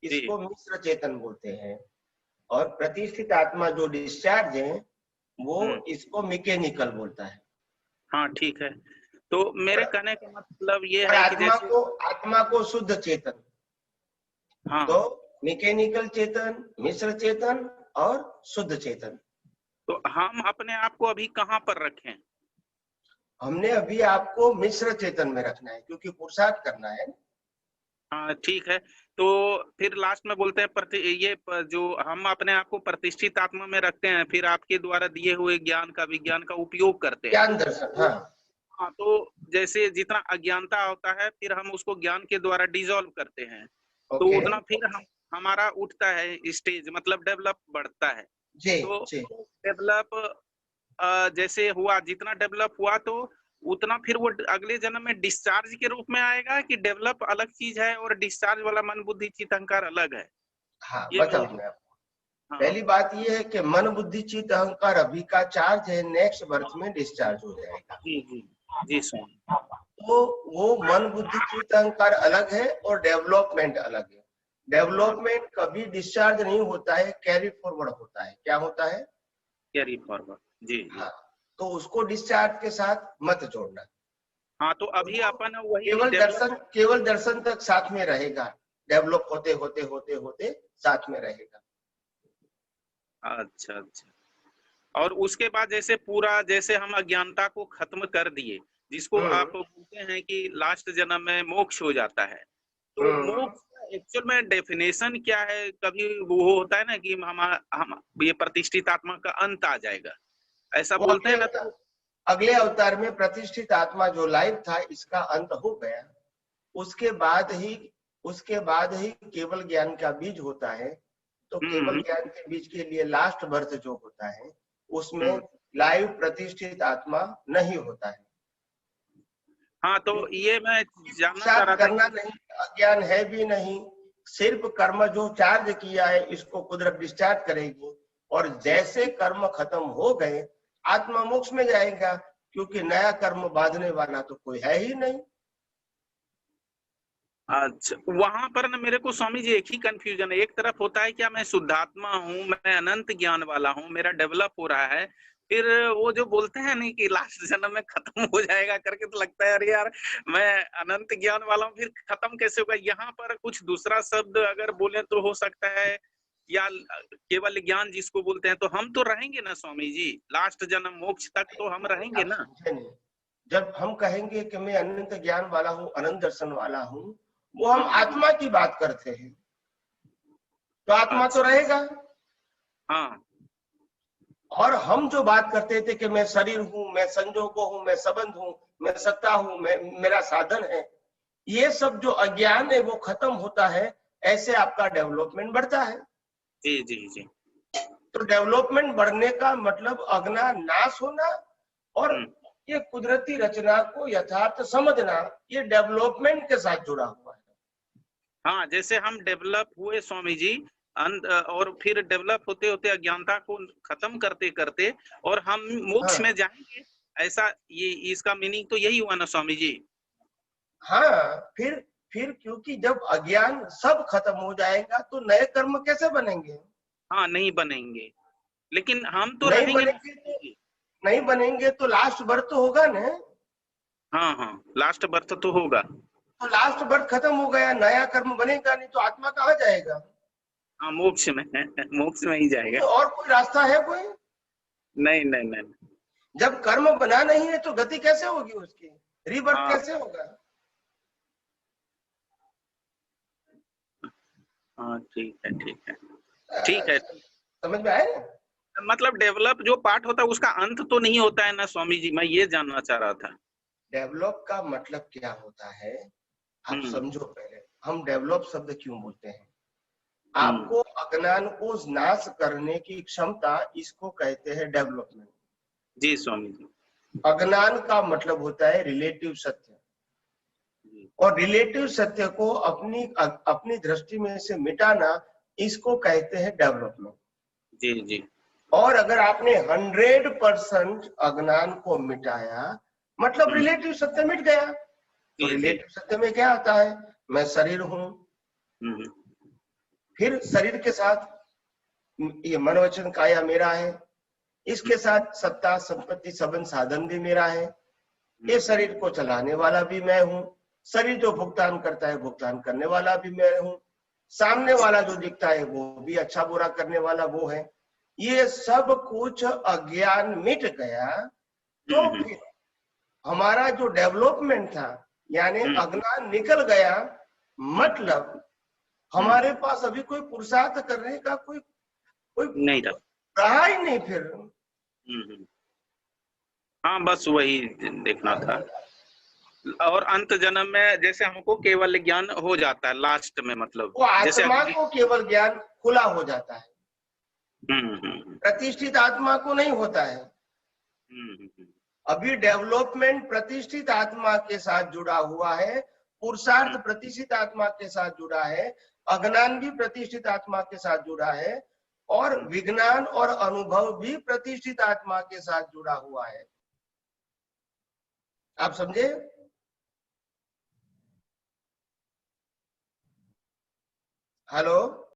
जी इसको मिश्र चेतन बोलते हैं। और प्रतिष्ठित आत्मा जो डिस्चार्ज है वो इसको मैकेनिकल बोलता है। हाँ ठीक है। तो मेरे कहने का मतलब ये और है कि जैसे आत्मा को शुद्ध चेतन, हाँ तो मैकेनिकल चेतन, मिश्र चेतन और शुद्ध चेतन। तो हम अपने आप को अभी कहाँ पर रखें? हमने अभी आपको मिश्र चेतन में रखना है क्योंकि पुरुषार्थ करना है। हाँ ठीक है। तो फिर लास्ट में बोलते हैं जो हम अपने आप को प्रतिष्ठित आत्मा में रखते हैं, फिर आपके द्वारा दिए हुए विज्ञान का उपयोग करते हैं। ज्ञान दर्शन, हाँ। हाँ तो जैसे जितना अज्ञानता होता है फिर हम उसको ज्ञान के द्वारा डिसॉल्व करते हैं, तो ओके। उतना फिर हमारा उठता है स्टेज, मतलब डेवलप बढ़ता है। जी तो जी। डेवलप जैसे हुआ, जितना डेवलप हुआ तो उतना फिर वो अगले जन्म में डिस्चार्ज के रूप में आएगा कि डेवलप अलग चीज है और डिस्चार्ज वाला मन बुद्धि चित्त अहंकार अलग है? हाँ, ये मैं बताऊं मैं आपको। हाँ पहली बात ये है कि मन बुद्धि चित्त अहंकार अभी का चार्ज है, नेक्स्ट बर्थ में डिस्चार्ज हो जाएगा। जी जी जी स्वामी। तो वो मन बुद्धि चित्त अहंकार अलग है और डेवलपमेंट अलग है। हाँ डेवलपमेंट कभी डिस्चार्ज नहीं होता है, कैरी फॉरवर्ड होता है। क्या होता है? Carry forward. जी जी। हाँ, तो उसको डिस्चार्ज के साथ मत जोड़ना। हाँ तो तो अभी वो अपन वही डेवलप। केवल दर्शन तक साथ में रहेगा, डेवलप होते होते होते होते साथ में रहेगा। अच्छा अच्छा। और उसके बाद जैसे हम अज्ञानता को खत्म कर दिए, जिसको आप बोलते हैं कि लास्ट जन्म में मोक्ष हो जाता है, तो हम्म। मोक्ष का एक्चुअल में डेफिनेशन क्या है? कभी वो होता है ना कि हम ये प्रतिष्ठित आत्मा का अंत आ जाएगा, ऐसा वो बोलते हैं ना, तो अगले अवतार में प्रतिष्ठित आत्मा जो लाइव था इसका अंत हो गया। उसके बाद ही केवल ज्ञान का बीज होता है। तो केवल हम्म ज्ञान के बीज के लिए लास्ट बर्थ जो होता है उसमें हम्म। लाइव प्रतिष्ठित आत्मा नहीं होता है। हाँ तो ये मैं जानना चाह पुरुषार्थ रहा था करना कि नहीं, अज्ञान है भी नहीं, सिर्फ कर्म जो चार्ज किया है इसको कुदरत डिस्चार्ज करेगी। और जैसे कर्म खत्म हो गए आत्मा मोक्ष में जाएगा, क्योंकि नया कर्म बांधने वाला तो कोई है ही नहीं। अच्छा, वहां पर ना मेरे को स्वामी जी एक ही कंफ्यूजन है। एक तरफ होता है क्या मैं शुद्धात्मा हूँ, मैं अनंत ज्ञान वाला हूँ, मेरा डेवलप हो रहा है, फिर वो जो बोलते हैं नहीं कि लास्ट जन्म में खत्म हो जाएगा करके, तो लगता है अरे यार मैं अनंत ज्ञान वाला हूँ, फिर खत्म कैसे होगा? यहाँ पर कुछ दूसरा शब्द अगर बोले तो हो सकता है, या केवल ज्ञान जिसको बोलते हैं, तो हम तो रहेंगे ना स्वामी जी, लास्ट जन्म मोक्ष तक तो हम रहेंगे आप ना? समझे नहीं। जब हम कहेंगे कि मैं अनंत ज्ञान वाला हूँ, अनंत दर्शन वाला हूँ, वो हम हाँ आत्मा की बात करते हैं, तो आत्मा तो अच्छा रहेगा। हाँ और हम जो बात करते थे कि मैं शरीर हूँ, मैं संजोगो हूँ, मैं संबंध हूँ, मैं सत्ता हूँ, मैं मेरा साधन है, ये सब जो अज्ञान है वो खत्म होता है। ऐसे आपका डेवलपमेंट बढ़ता है। जी जी जी। तो डेवलपमेंट बढ़ने का मतलब अज्ञान नाश होना और हम्म। ये कुदरती रचना को यथार्थ समझना, ये डेवलपमेंट के साथ जुड़ा हुआ है। हाँ जैसे हम डेवलप हुए स्वामी जी, और फिर डेवलप होते होते अज्ञानता को खत्म करते करते और हम मोक्ष में हाँ जाएंगे, ऐसा ये इसका मीनिंग तो यही हुआ ना स्वामी जी? हाँ, फिर क्योंकि जब अज्ञान सब खत्म हो जाएगा तो नए कर्म कैसे बनेंगे? हाँ नहीं बनेंगे, लेकिन हम तो नहीं रहेंगे ना बनेंगे स्वामी तो जी। लास्ट बर्थ तो होगा ना। हाँ हाँ लास्ट बर्थ तो होगा। तो लास्ट बर्थ खत्म हो गया, नया कर्म बनेगा नहीं, तो आत्मा कहाँ जाएगा? हाँ मोक्ष में मोक्ष में ही जाएगा। तो और कोई रास्ता है कोई? नहीं नहीं नहीं। जब कर्म बना नहीं है तो गति कैसे होगी उसकी? रीबर्थ हाँ कैसे होगा? हाँ ठीक है ठीक है ठीक है। समझ में आया? मतलब डेवलप जो पार्ट होता है उसका अंत तो नहीं होता है ना स्वामी जी, मैं ये जानना चाह रहा था। डेवलप का मतलब क्या होता है, आप हम्म समझो पहले। हम डेवलप शब्द क्यों बोलते हैं? हम्म। आपको अज्ञान को नाश करने की क्षमता, इसको कहते हैं डेवलपमेंट। जी स्वामी जी। अज्ञान का मतलब होता है रिलेटिव सत्य, जी और रिलेटिव सत्य को अपनी अपनी दृष्टि में से मिटाना, इसको कहते हैं डेवलपमेंट। जी जी और अगर आपने 100% अज्ञान को मिटाया, मतलब हम्म रिलेटिव सत्य मिट गया। तो जी जी रिलेटिव सत्य में क्या आता है? मैं शरीर हूं, हम्म फिर शरीर के साथ ये मन वचन काया मेरा है, इसके साथ सत्ता संपत्ति संबंध साधन भी मेरा है, ये शरीर को चलाने वाला भी मैं हूँ, शरीर जो भुगतान करता है भुगतान करने वाला भी मैं हूँ, सामने वाला जो दिखता है वो भी अच्छा बुरा करने वाला वो है। ये सब कुछ अज्ञान मिट गया तो फिर हमारा जो डेवलपमेंट था यानी अज्ञान निकल गया, मतलब हमारे पास अभी कोई पुरुषार्थ करने का कोई नहीं रहा ही नहीं फिर। हाँ बस वही देखना था। और अंत जन्म में जैसे हमको केवल ज्ञान हो जाता है लास्ट में, मतलब वो जैसे आत्मा को केवल ज्ञान खुला हो जाता है, प्रतिष्ठित आत्मा को नहीं होता है। अभी डेवलपमेंट प्रतिष्ठित आत्मा के साथ जुड़ा हुआ है, पुरुषार्थ प्रतिष्ठित आत्मा के साथ जुड़ा है, अज्ञान भी प्रतिष्ठित आत्मा के साथ जुड़ा है, और विज्ञान और अनुभव भी प्रतिष्ठित आत्मा के साथ जुड़ा हुआ है। आप समझे? हेलो।